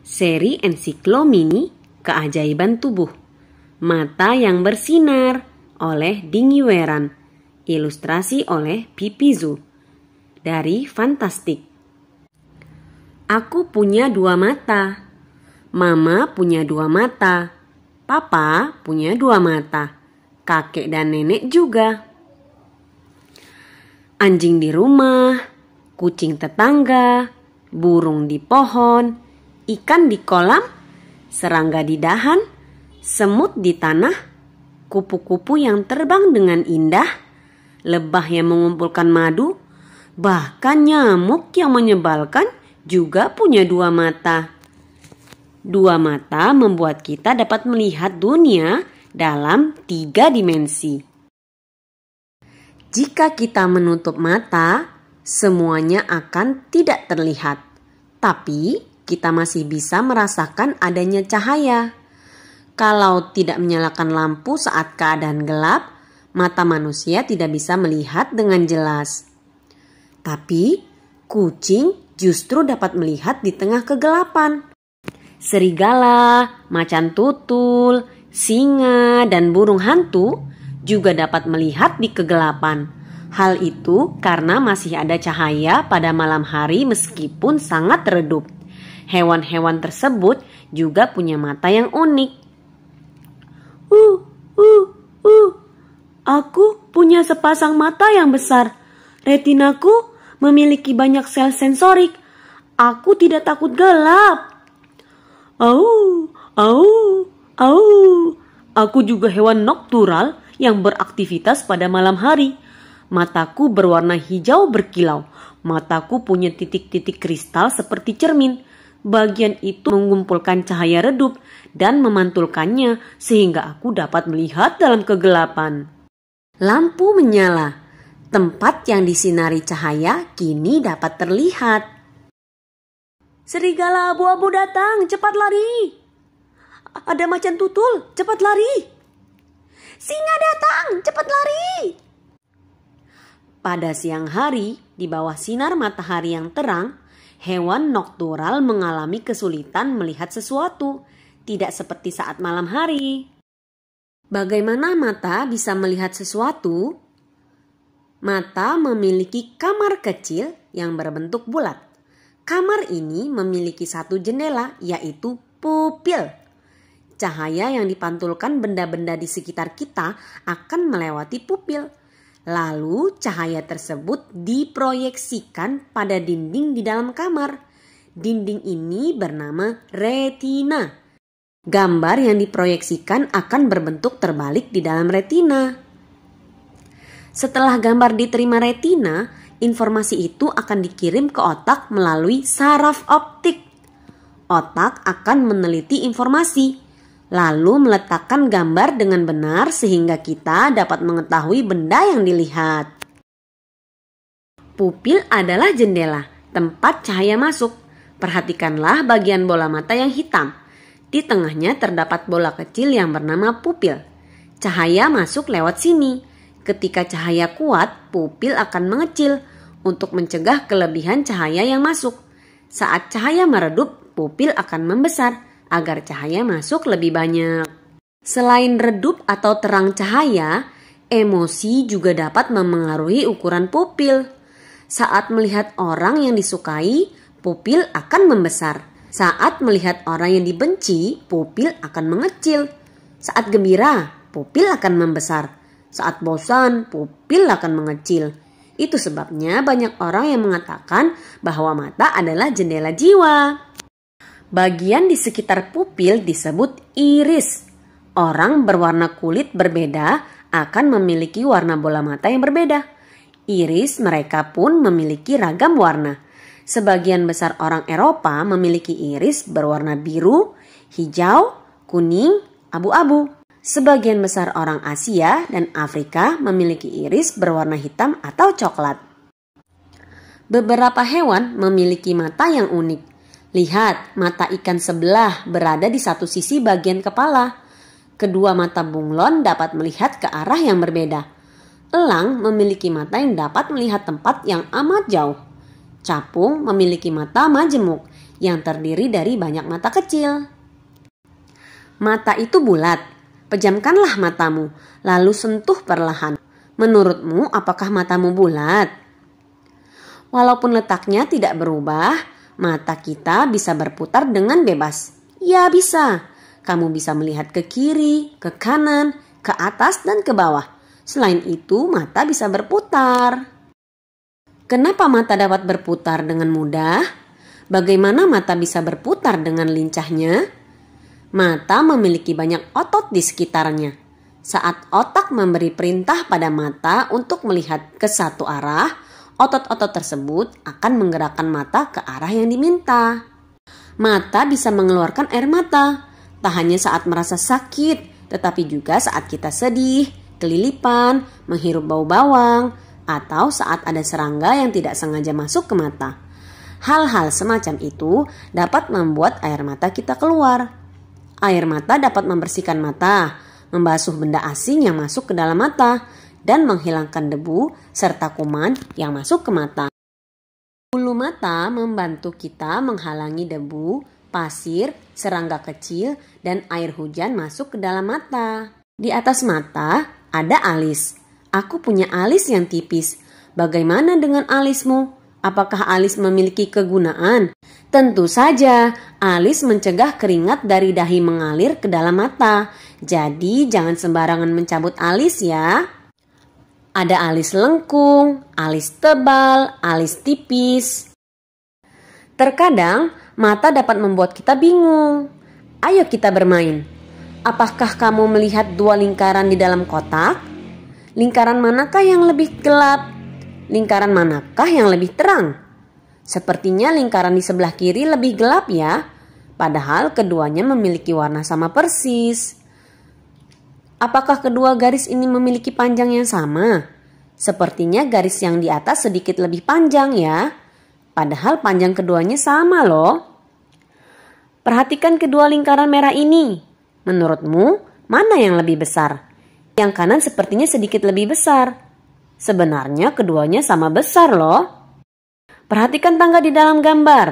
seri ensiklomini Keajaiban Tubuh, Mata yang Bersinar oleh Dingy Weran, ilustrasi oleh Pipi Zhu, dari Fantastik. Aku punya 2 mata, Mama punya 2 mata, Papa punya 2 mata, kakek dan nenek juga. Anjing di rumah, kucing tetangga, burung di pohon, ikan di kolam, serangga di dahan, semut di tanah, kupu-kupu yang terbang dengan indah, lebah yang mengumpulkan madu, bahkan nyamuk yang menyebalkan juga punya 2 mata. 2 mata membuat kita dapat melihat dunia dalam 3 dimensi. Jika kita menutup mata, semuanya akan tidak terlihat. Tapi kita masih bisa merasakan adanya cahaya. Kalau tidak menyalakan lampu saat keadaan gelap, mata manusia tidak bisa melihat dengan jelas. Tapi kucing justru dapat melihat di tengah kegelapan. Serigala, macan tutul, singa, dan burung hantu juga dapat melihat di kegelapan. Hal itu karena masih ada cahaya pada malam hari meskipun sangat redup. Hewan-hewan tersebut juga punya mata yang unik. Aku punya sepasang mata yang besar. Retinaku memiliki banyak sel sensorik. Aku tidak takut gelap. Aku juga hewan noktural yang beraktivitas pada malam hari. Mataku berwarna hijau berkilau. Mataku punya titik-titik kristal seperti cermin. Bagian itu mengumpulkan cahaya redup dan memantulkannya sehingga aku dapat melihat dalam kegelapan. Lampu menyala. Tempat yang disinari cahaya kini dapat terlihat. Serigala abu-abu datang, cepat lari. Ada macan tutul, cepat lari. Singa datang, cepat lari. Pada siang hari, di bawah sinar matahari yang terang, hewan noktural mengalami kesulitan melihat sesuatu, tidak seperti saat malam hari. Bagaimana mata bisa melihat sesuatu? Mata memiliki kamar kecil yang berbentuk bulat. Kamar ini memiliki 1 jendela, yaitu pupil. Cahaya yang dipantulkan benda-benda di sekitar kita akan melewati pupil. Lalu cahaya tersebut diproyeksikan pada dinding di dalam kamar. Dinding ini bernama retina. Gambar yang diproyeksikan akan berbentuk terbalik di dalam retina. Setelah gambar diterima retina, informasi itu akan dikirim ke otak melalui saraf optik. Otak akan meneliti informasi, lalu meletakkan gambar dengan benar sehingga kita dapat mengetahui benda yang dilihat. Pupil adalah jendela, tempat cahaya masuk. Perhatikanlah bagian bola mata yang hitam. Di tengahnya terdapat bola kecil yang bernama pupil. Cahaya masuk lewat sini. Ketika cahaya kuat, pupil akan mengecil untuk mencegah kelebihan cahaya yang masuk. Saat cahaya meredup, pupil akan membesar agar cahaya masuk lebih banyak. Selain redup atau terang cahaya, emosi juga dapat memengaruhi ukuran pupil. Saat melihat orang yang disukai, pupil akan membesar. Saat melihat orang yang dibenci, pupil akan mengecil. Saat gembira, pupil akan membesar. Saat bosan, pupil akan mengecil. Itu sebabnya banyak orang yang mengatakan bahwa mata adalah jendela jiwa. Bagian di sekitar pupil disebut iris. Orang berwarna kulit berbeda akan memiliki warna bola mata yang berbeda. Iris mereka pun memiliki ragam warna. Sebagian besar orang Eropa memiliki iris berwarna biru, hijau, kuning, abu-abu. Sebagian besar orang Asia dan Afrika memiliki iris berwarna hitam atau coklat. Beberapa hewan memiliki mata yang unik. Lihat, mata ikan sebelah berada di satu sisi bagian kepala. Kedua mata bunglon dapat melihat ke arah yang berbeda. Elang memiliki mata yang dapat melihat tempat yang amat jauh. Capung memiliki mata majemuk yang terdiri dari banyak mata kecil. Mata itu bulat. Pejamkanlah matamu, lalu sentuh perlahan. Menurutmu, apakah matamu bulat? Walaupun letaknya tidak berubah, mata kita bisa berputar dengan bebas. Ya, bisa. Kamu bisa melihat ke kiri, ke kanan, ke atas, dan ke bawah. Selain itu, mata bisa berputar. Kenapa mata dapat berputar dengan mudah? Bagaimana mata bisa berputar dengan lincahnya? Mata memiliki banyak otot di sekitarnya. Saat otak memberi perintah pada mata untuk melihat ke satu arah, otot-otot tersebut akan menggerakkan mata ke arah yang diminta. Mata bisa mengeluarkan air mata, tak hanya saat merasa sakit, tetapi juga saat kita sedih, kelilipan, menghirup bau bawang, atau saat ada serangga yang tidak sengaja masuk ke mata. Hal-hal semacam itu dapat membuat air mata kita keluar. Air mata dapat membersihkan mata, membasuh benda asing yang masuk ke dalam mata, dan menghilangkan debu serta kuman yang masuk ke mata. Bulu mata membantu kita menghalangi debu, pasir, serangga kecil, dan air hujan masuk ke dalam mata. Di atas mata ada alis. Aku punya alis yang tipis. Bagaimana dengan alismu? Apakah alis memiliki kegunaan? Tentu saja, alis mencegah keringat dari dahi mengalir ke dalam mata. Jadi jangan sembarangan mencabut alis ya. Ada alis lengkung, alis tebal, alis tipis. Terkadang mata dapat membuat kita bingung. Ayo kita bermain. Apakah kamu melihat dua lingkaran di dalam kotak? Lingkaran manakah yang lebih gelap? Lingkaran manakah yang lebih terang? Sepertinya lingkaran di sebelah kiri lebih gelap ya, padahal keduanya memiliki warna sama persis. Apakah kedua garis ini memiliki panjang yang sama? Sepertinya garis yang di atas sedikit lebih panjang ya, padahal panjang keduanya sama loh. Perhatikan kedua lingkaran merah ini. Menurutmu, mana yang lebih besar? Yang kanan sepertinya sedikit lebih besar. Sebenarnya keduanya sama besar loh. Perhatikan tangga di dalam gambar.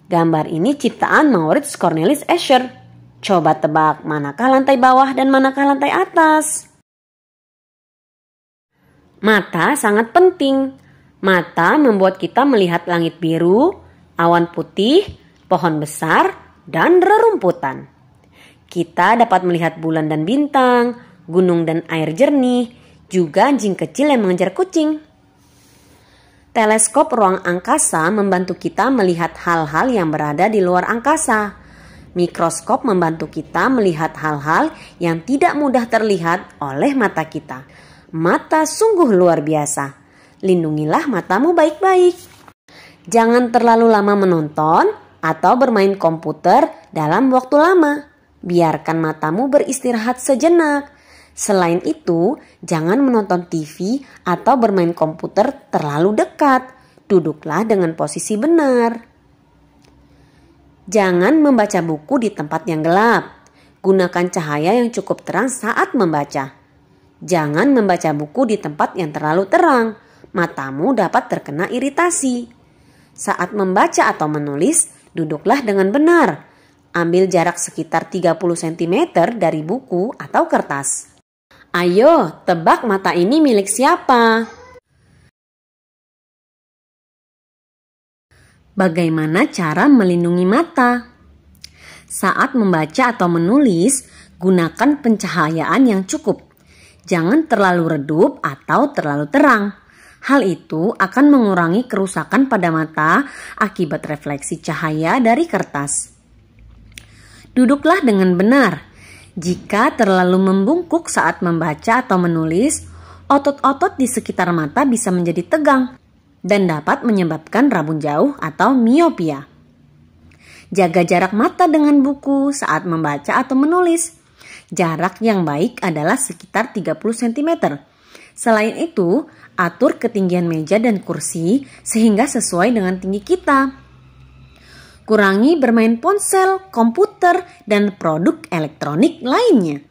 Gambar ini ciptaan Maurits Cornelis Escher. Coba tebak manakah lantai bawah dan manakah lantai atas. Mata sangat penting. Mata membuat kita melihat langit biru, awan putih, pohon besar, dan rerumputan. Kita dapat melihat bulan dan bintang, gunung dan air jernih, juga anjing kecil yang mengejar kucing. Teleskop ruang angkasa membantu kita melihat hal-hal yang berada di luar angkasa. Mikroskop membantu kita melihat hal-hal yang tidak mudah terlihat oleh mata kita. Mata sungguh luar biasa. Lindungilah matamu baik-baik. Jangan terlalu lama menonton atau bermain komputer dalam waktu lama. Biarkan matamu beristirahat sejenak. Selain itu, jangan menonton TV atau bermain komputer terlalu dekat. Duduklah dengan posisi benar. Jangan membaca buku di tempat yang gelap. Gunakan cahaya yang cukup terang saat membaca. Jangan membaca buku di tempat yang terlalu terang. Matamu dapat terkena iritasi. Saat membaca atau menulis, duduklah dengan benar. Ambil jarak sekitar 30 cm dari buku atau kertas. Ayo, tebak mata ini milik siapa? Bagaimana cara melindungi mata? Saat membaca atau menulis, gunakan pencahayaan yang cukup. Jangan terlalu redup atau terlalu terang. Hal itu akan mengurangi kerusakan pada mata akibat refleksi cahaya dari kertas. Duduklah dengan benar. Jika terlalu membungkuk saat membaca atau menulis, otot-otot di sekitar mata bisa menjadi tegang dan dapat menyebabkan rabun jauh atau miopia. Jaga jarak mata dengan buku saat membaca atau menulis. Jarak yang baik adalah sekitar 30 cm. Selain itu, atur ketinggian meja dan kursi sehingga sesuai dengan tinggi kita. Kurangi bermain ponsel, komputer, dan produk elektronik lainnya.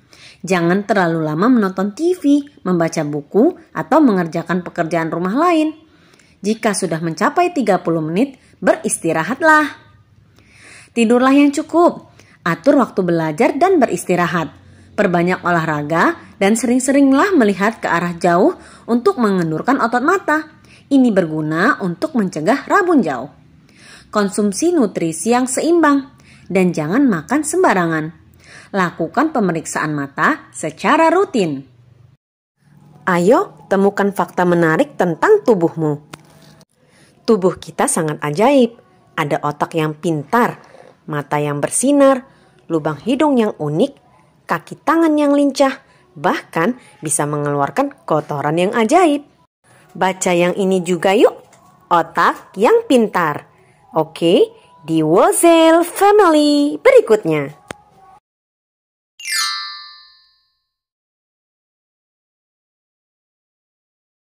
Jangan terlalu lama menonton TV, membaca buku, atau mengerjakan pekerjaan rumah lain. Jika sudah mencapai 30 menit, beristirahatlah. Tidurlah yang cukup. Atur waktu belajar dan beristirahat. Perbanyak olahraga dan sering-seringlah melihat ke arah jauh untuk mengendurkan otot mata. Ini berguna untuk mencegah rabun jauh. Konsumsi nutrisi yang seimbang dan jangan makan sembarangan. Lakukan pemeriksaan mata secara rutin. Ayo temukan fakta menarik tentang tubuhmu. Tubuh kita sangat ajaib. Ada otak yang pintar, mata yang bersinar, lubang hidung yang unik, kaki tangan yang lincah, bahkan bisa mengeluarkan kotoran yang ajaib. Baca yang ini juga yuk, otak yang pintar. Oke, di Wozel Family berikutnya.